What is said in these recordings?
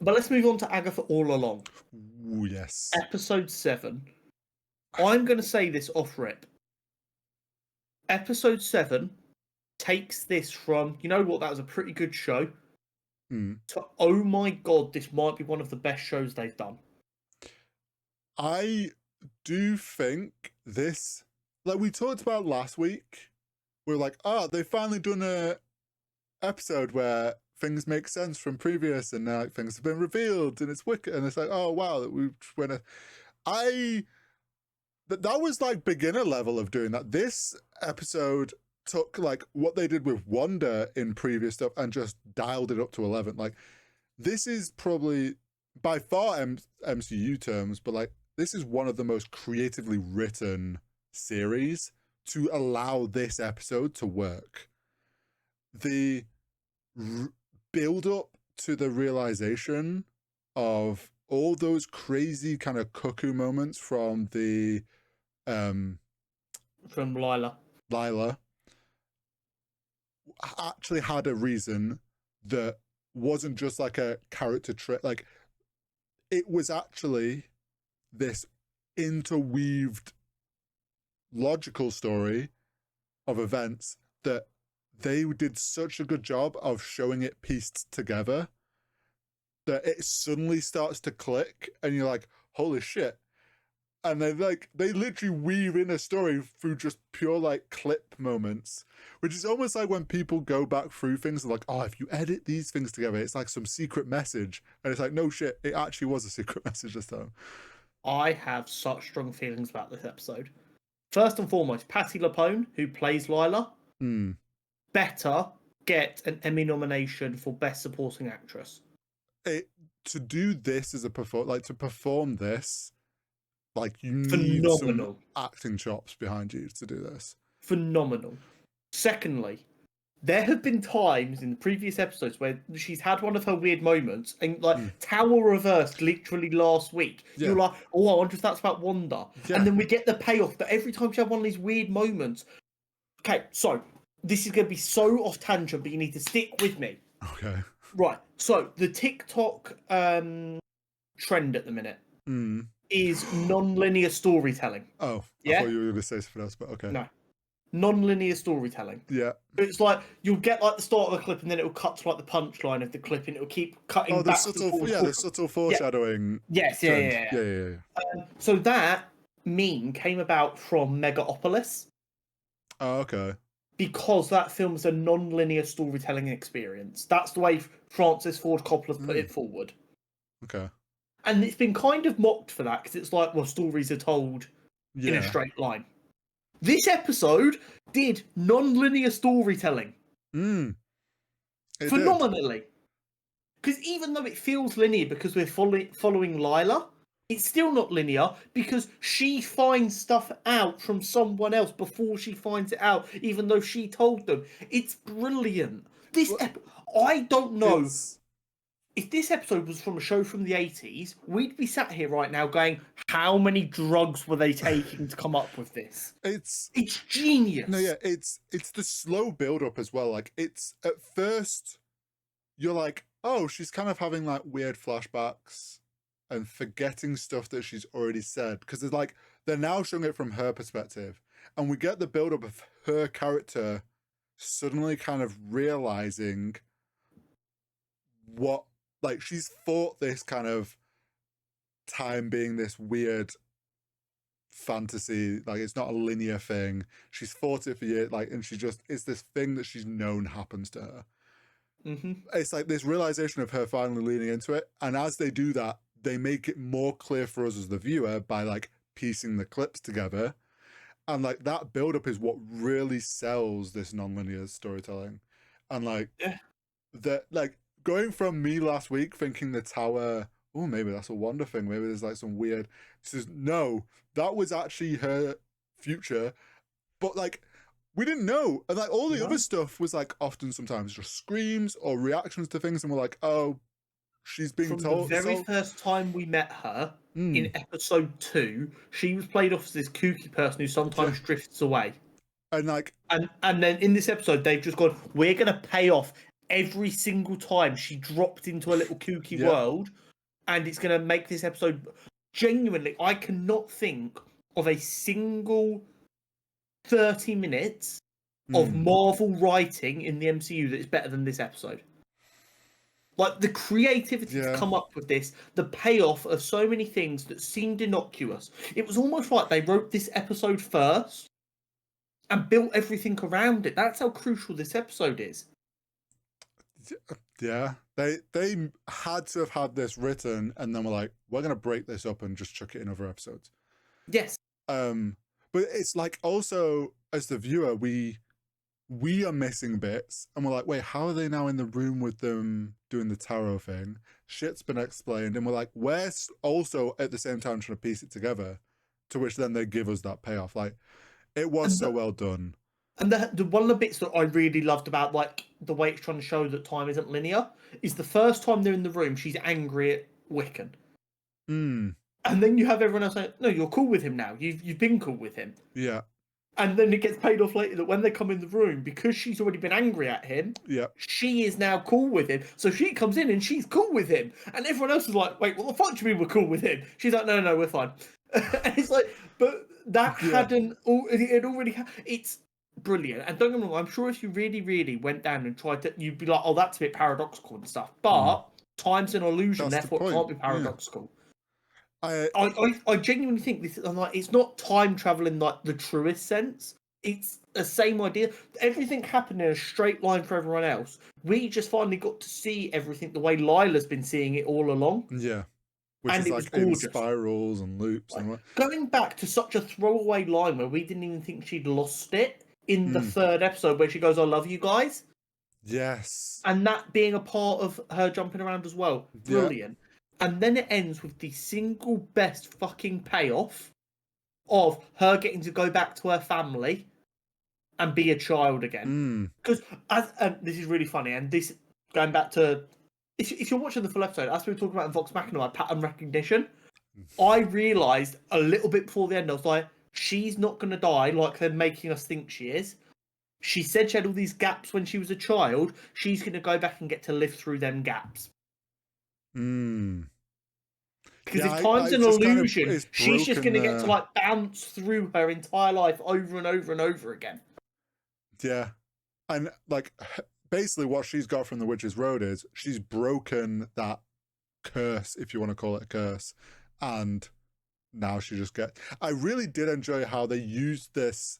But let's move on to Agatha All Along. Ooh, yes. Episode 7. I'm going to say this off rip. Episode 7 takes this from, you know what, that was a pretty good show, to, oh my god, this might be one of the best shows they've done. I do think this, like we talked about last week, we're like, they've finally done a episode where things make sense from previous and now things have been revealed and it's wicked, and it's like, oh wow, we went that was like beginner level of doing that. This episode took like what they did with Wanda in previous stuff and just dialed it up to 11. Like, this is probably by far MCU terms, but like this is one of the most creatively written series to allow this episode to work. The build up to the realization of all those crazy kind of cuckoo moments from the from Lila actually had a reason that wasn't just like a character trick. Like, it was actually this interweaved logical story of events that they did such a good job of showing it pieced together that it suddenly starts to click and you're like, holy shit. And they literally weave in a story through just pure like clip moments, which is almost like when people go back through things and like, oh, if you edit these things together, it's like some secret message. And it's like, no shit, it actually was a secret message this time. I have such strong feelings about this episode. First and foremost, Patti LuPone, who plays Lila, better get an Emmy nomination for Best Supporting Actress. To do this as a to perform this, like, you need some acting chops behind you to do this. Phenomenal. Secondly, there have been times in the previous episodes where she's had one of her weird moments, and like Tower reversed literally last week. You're like, oh, I wonder if that's about Wanda. And then we get the payoff that every time she had one of these weird moments. Okay, so this is going to be so off tangent, but you need to stick with me. Okay. Right. So the TikTok trend at the minute is non-linear storytelling. Oh, I thought you were going to say something else, but okay. No. Non-linear storytelling. Yeah. It's like you'll get like the start of a clip and then it will cut to like the punchline of the clip and it will keep cutting back. The subtle foreshadowing. Yes, yeah. So that meme came about from Megaopolis. Oh, okay. Because that film's a non-linear storytelling experience. That's the way Francis Ford Coppola's put it forward. Okay. And it's been kind of mocked for that because it's like, well, stories are told in a straight line. This episode did non-linear storytelling phenomenally. Because even though it feels linear because we're following Lila, it's still not linear because she finds stuff out from someone else before she finds it out, even though she told them. It's brilliant. I don't know. If this episode was from a show from the 80s, we'd be sat here right now going, how many drugs were they taking to come up with this? It's genius. No, yeah, it's the slow build-up as well. Like, it's at first, you're like, oh, she's kind of having like weird flashbacks and forgetting stuff that she's already said. Because it's like, they're now showing it from her perspective. And we get the build-up of her character suddenly kind of realizing what, like, she's fought this kind of time being this weird fantasy, like, it's not a linear thing. She's fought it for years, like, and she just, it's this thing that she's known happens to her. It's like this realization of her finally leaning into it. And as they do that, they make it more clear for us as the viewer by like piecing the clips together. And like that build-up is what really sells this non-linear storytelling. And like that, like, going from me last week thinking the tower, oh, maybe that's a Wanda thing, maybe there's like some weird, says no, that was actually her future, but like we didn't know. And like all the other stuff was like often sometimes just screams or reactions to things, and we're like, oh, she's being told. The very first time we met her in episode 2, she was played off as this kooky person who sometimes drifts away. And like, and then in this episode, they've just gone, we're going to pay off every single time she dropped into a little kooky Yeah. world, and it's going to make this episode genuinely. I cannot think of a single 30 minutes of Marvel writing in the MCU that is better than this episode. Like, the creativity to come up with this, the payoff of so many things that seemed innocuous. It was almost like they wrote this episode first and built everything around it. That's how crucial this episode is. Yeah, they had to have had this written, and then we're like, we're gonna break this up and just chuck it in other episodes. Yes. But it's like, also as the viewer, we are missing bits, and we're like, wait, how are they now in the room with them doing the tarot thing? Shit's been explained, and we're like, we're also at the same time trying to piece it together, to which then they give us that payoff. Like, it was so well done. And the one of the bits that I really loved about, like, the way it's trying to show that time isn't linear is the first time they're in the room, she's angry at Wiccan. And then you have everyone else saying, no, you're cool with him now. You've been cool with him. Yeah. And then it gets paid off later that when they come in the room, because she's already been angry at him, she is now cool with him. So she comes in and she's cool with him. And everyone else is like, wait, what the fuck do you mean we're cool with him? She's like, no, we're fine. And it's like, but that it already it's brilliant. And don't get me wrong, I'm sure if you really, really went down and tried to, you'd be like, oh, that's a bit paradoxical and stuff. But time's an illusion, therefore it can't be paradoxical. I genuinely think this is like, it's not time travel in like the truest sense. It's the same idea. Everything happened in a straight line for everyone else. We just finally got to see everything the way Lila's been seeing it all along. Yeah. Which and is it like was in gorgeous. spirals and loops and what. Going back to such a throwaway line where we didn't even think she'd lost it in the third episode where she goes, I love you guys. Yes. And that being a part of her jumping around as well. Brilliant. Yeah. And then it ends with the single best fucking payoff of her getting to go back to her family and be a child again. Because this is really funny, and this going back to if you're watching the full episode, as we were talking about in Vox Machina, pattern recognition, I realised a little bit before the end, I was like, she's not going to die like they're making us think she is. She said she had all these gaps when she was a child. She's going to go back and get to live through them gaps. Because if time's an illusion, she's just going to get to like bounce through her entire life over and over and over again. Yeah. And like basically what she's got from the Witch's Road is she's broken that curse, if you want to call it a curse. And now she just gets... I really did enjoy how they used this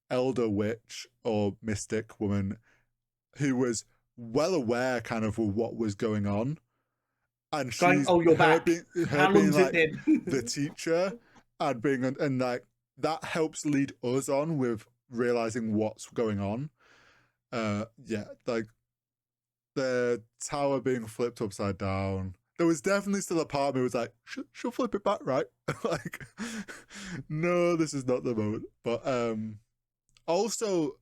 elder witch or mystic woman who was well aware kind of what was going on. And she's you're back. Her being like the teacher and being and like that helps lead us on with realizing what's going on. Like the tower being flipped upside down. There was definitely still a part of me was like, she'll flip it back, right? Like, no, this is not the moment. But also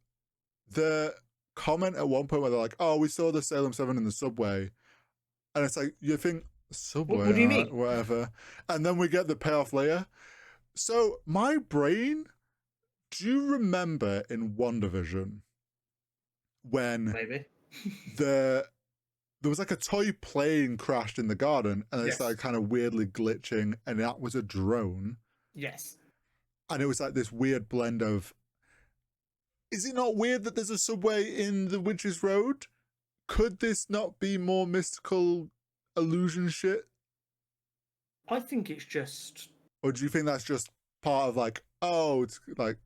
the comment at one point where they're like, oh, we saw the Salem 7 in the subway. And it's like, you think, subway, what do you mean? Whatever. And then we get the payoff later. So my brain, do you remember in WandaVision when maybe there was like a toy plane crashed in the garden and it's like kind of weirdly glitching and that was a drone? Yes. And it was like this weird blend of, is it not weird that there's a subway in the Witch's Road? Could this not be more mystical illusion shit? I think it's just... Or do you think that's just part of like, oh, it's like...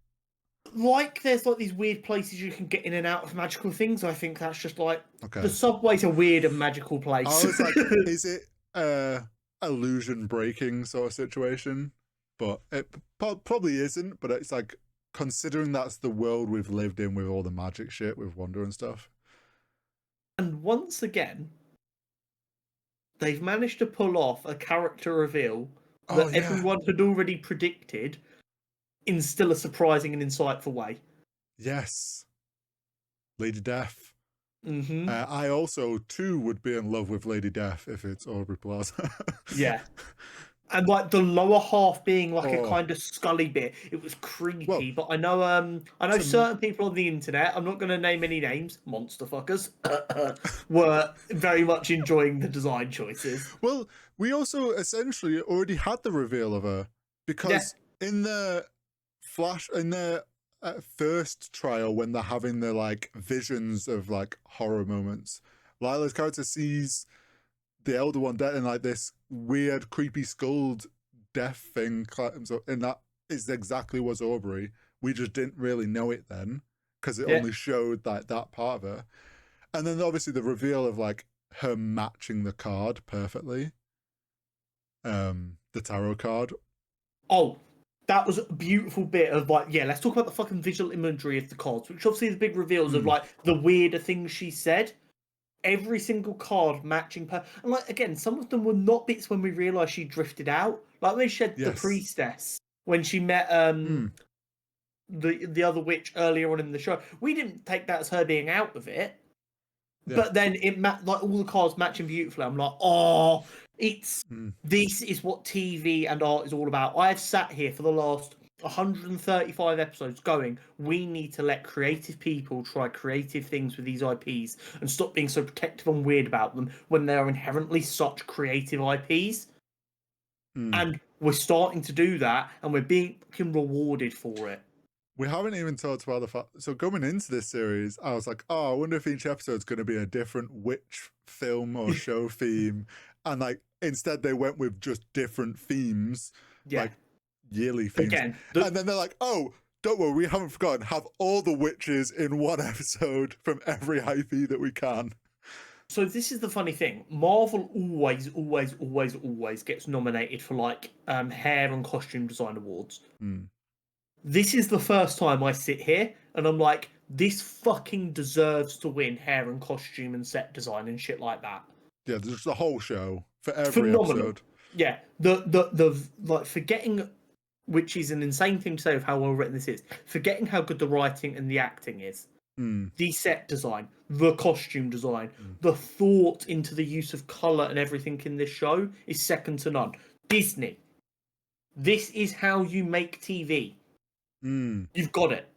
Like there's like these weird places you can get in and out of magical things. I think that's just like... Okay. The subway's a weird and magical place. I was like, is it illusion breaking sort of situation? But it probably isn't. But it's like, considering that's the world we've lived in with all the magic shit, with Wanda and stuff. And once again, they've managed to pull off a character reveal that everyone had already predicted in still a surprising and insightful way. Yes. Lady Death. Mm-hmm. I also, too, would be in love with Lady Death if it's Aubrey Plaza. Yeah. And like the lower half being like a Oh, kind of scully bit, it was well, creepy. But I know some certain people on the internet, I'm not going to name any names, monster fuckers, were very much enjoying the design choices. well, we also essentially already had the reveal of her Yeah, because in the first trial when they're having the like visions of like horror moments, Lila's character sees the elder one dead and like this weird creepy skulled death thing climbs up, and that is exactly what's Aubrey. We just didn't really know it then because it yeah. only showed like that part of her. And then obviously the reveal of like her matching the card perfectly, the tarot card. Oh, that was a beautiful bit of like, yeah, let's talk about the fucking visual imagery of the cards, which obviously the big reveals of like the weirder things she said. Every single card matching per, and like again, some of them were not bits when we realised she drifted out. Like when she had the Yes. priestess when she met the other witch earlier on in the show. We didn't take that as her being out of it. Yeah. But then like all the cards matching beautifully. I'm like, oh, it's this is what TV and art is all about. I've sat here for the last 135 episodes going, we need to let creative people try creative things with these IPs and stop being so protective and weird about them when they are inherently such creative IPs. And we're starting to do that and we're being rewarded for it. We haven't even talked about the fact. So going into this series, I was like, "Oh, I wonder if each episode's going to be a different witch film or show theme." And like, instead, they went with just different themes, like yearly themes. Again, and then they're like, "Oh, don't worry, we haven't forgotten. Have all the witches in one episode from every IP that we can." So this is the funny thing. Marvel always gets nominated for like hair and costume design awards. This is the first time I sit here and I'm like, this fucking deserves to win hair and costume and set design and shit like that. Yeah, there's the whole show for every Phenomenal. episode. Yeah. The like forgetting, which is an insane thing to say of how well written this is, forgetting how good the writing and the acting is. The set design, the costume design, the thought into the use of colour and everything in this show is second to none. Disney, this is how you make TV. You've got it.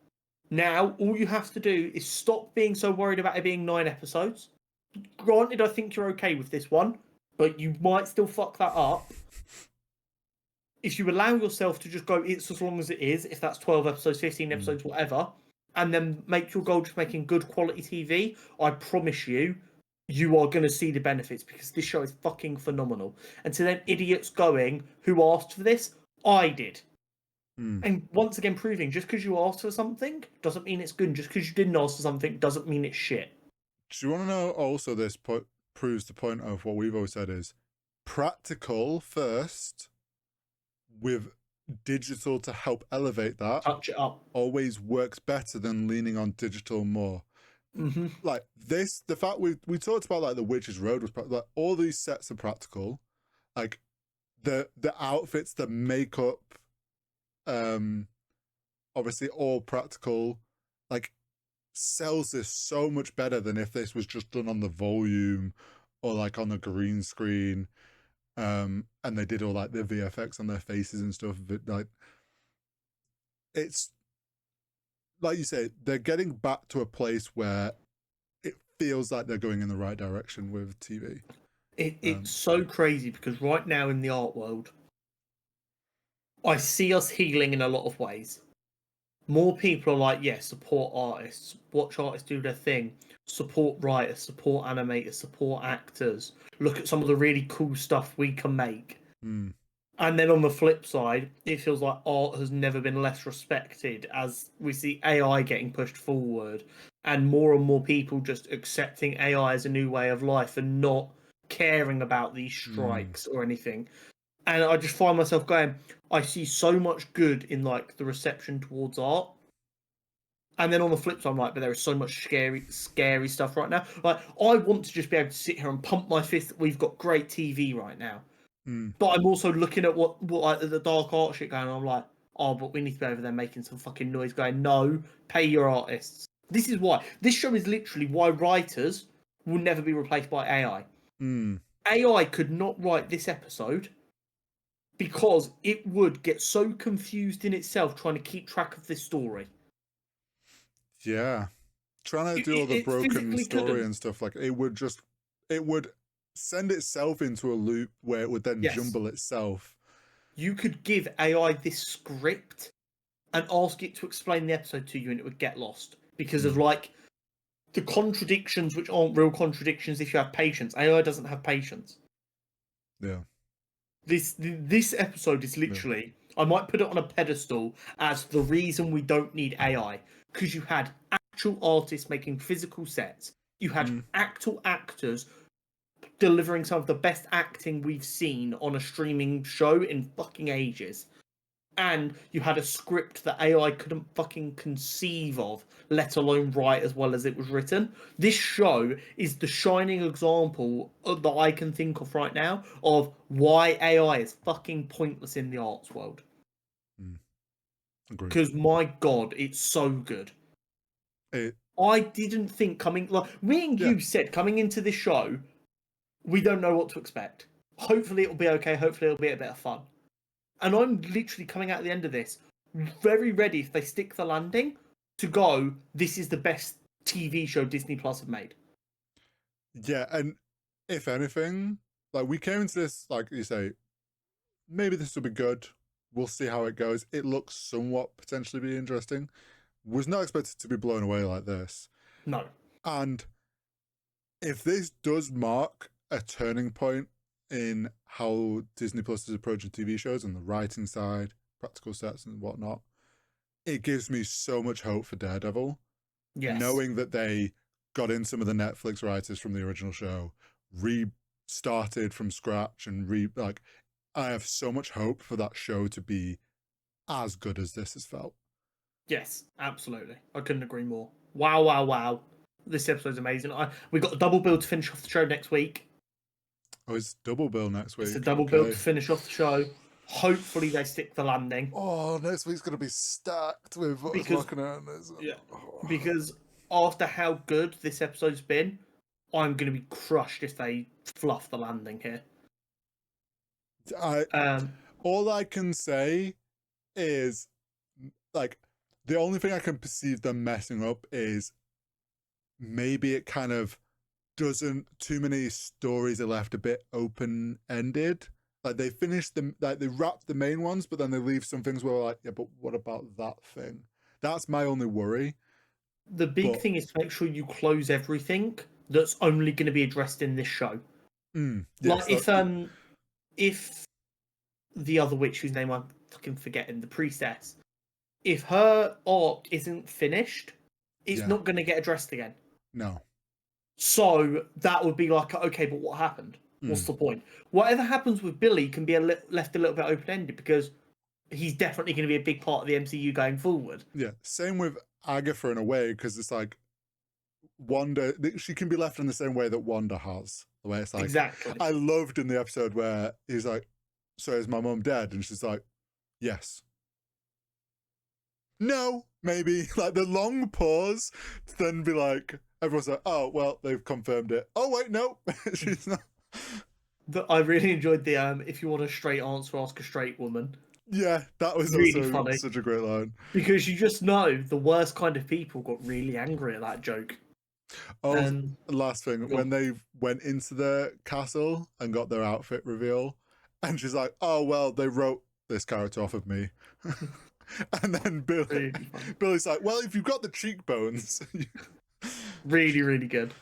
Now, all you have to do is stop being so worried about it being 9 episodes. Granted, I think you're okay with this one, but you might still fuck that up. If you allow yourself to just go, it's as long as it is, if that's 12 episodes, 15 episodes, whatever, and then make your goal just making good quality TV, I promise you, you are going to see the benefits because this show is fucking phenomenal. And to them idiots going, who asked for this? I did. And once again, proving just because you asked for something doesn't mean it's good. Just because you didn't ask for something doesn't mean it's shit. Do you want to know also this proves the point of what we've always said is practical first with digital to help elevate that. Touch it up. Always works better than leaning on digital more. Like this, the fact we talked about like the Witch's Road was like all these sets are practical, like the outfits, the makeup, obviously all practical. Like sells this so much better than if this was just done on the volume or like on the green screen. And they did all like the VFX on their faces and stuff. But like, it's like you say, they're getting back to a place where it feels like they're going in the right direction with TV. It's so crazy because right now in the art world, I see us healing in a lot of ways. More people are like, yeah, support artists, watch artists do their thing, support writers, support animators, support actors. Look at some of the really cool stuff we can make. And then on the flip side, it feels like art has never been less respected as we see AI getting pushed forward and more people just accepting AI as a new way of life and not caring about these strikes or anything. And I just find myself going, I see so much good in like the reception towards art. And then on the flip side, I'm like, but there is so much scary stuff right now. Like, I want to just be able to sit here and pump my fist that we've got great TV right now. But I'm also looking at what like the dark art shit going on. I'm like, oh, but we need to be over there making some fucking noise going, no, pay your artists. This is why. This show is literally why writers will never be replaced by AI. AI could not write this episode because it would get so confused in itself trying to keep track of this story. Yeah. Trying to do all the It broken physically story couldn't. and stuff, like, it would send itself into a loop where it would then Yes. jumble itself. You could give AI this script and ask it to explain the episode to you, and it would get lost because of like the contradictions, which aren't real contradictions if you have patience. AI doesn't have patience. Yeah. This episode is literally, I might put it on a pedestal as the reason we don't need AI, because you had actual artists making physical sets. You had actual actors delivering some of the best acting we've seen on a streaming show in fucking ages. And you had a script that AI couldn't fucking conceive of, let alone write as well as it was written. This show is the shining example that I can think of right now of why AI is fucking pointless in the arts world. Because my god, it's so good. I didn't think like me and you said coming into this show, we don't know what to expect. Hopefully it'll be okay. Hopefully it'll be a bit of fun. And I'm literally coming out at the end of this very ready, if they stick the landing, to go, this is the best TV show Disney Plus have made. Yeah, and if anything, like, we came into this, like you say, maybe this will be good. We'll see how it goes. It looks somewhat potentially be interesting. Was not expected to be blown away like this. No. And if this does mark a turning point in how Disney Plus is approaching TV shows on the writing side, practical sets and whatnot, it gives me so much hope for Daredevil. Yes. Knowing that they got in some of the Netflix writers from the original show, restarted from scratch, and I have so much hope for that show to be as good as this has felt. Yes, absolutely. I couldn't agree more. Wow. This episode's amazing. We got a double bill to finish off the show next week. Oh, it's double bill next week. It's a double bill to finish off the show. Hopefully they stick the landing. Oh, next week's going to be stacked with what's looking at this. Yeah, because after how good this episode's been, I'm going to be crushed if they fluff the landing here. All I can say is, like, the only thing I can perceive them messing up is maybe it kind of doesn't, too many stories are left a bit open-ended. Like, they finished them, like, they wrap the main ones, but then they leave some things where we're like, yeah, but what about that thing? That's my only worry. The big thing is to make sure you close everything that's only going to be addressed in this show. Yes, like if the other witch, whose name I'm fucking forgetting, the priestess, if her arc isn't finished, it's not going to get addressed again. No. So that would be like, okay, but what happened? What's the point? Whatever happens with Billy can be left a little bit open-ended, because he's definitely going to be a big part of the MCU going forward. Yeah, same with Agatha in a way, because it's like Wanda, she can be left in the same way that Wanda has. The way it's like, exactly. I loved in the episode where he's like, so is my mum dead? And she's like, yes. No, maybe. Like, the long pause to then be like, everyone's like, oh, well, they've confirmed it. Oh, wait, no. She's not. I really enjoyed the if you want a straight answer, ask a straight woman. Yeah, that was really also funny. Such a great line. Because you just know the worst kind of people got really angry at that joke. Oh, last thing, when they went into the castle and got their outfit reveal, and she's like, oh, well, they wrote this character off of me. And then Billy's like, well, if you've got the cheekbones. Really, really good.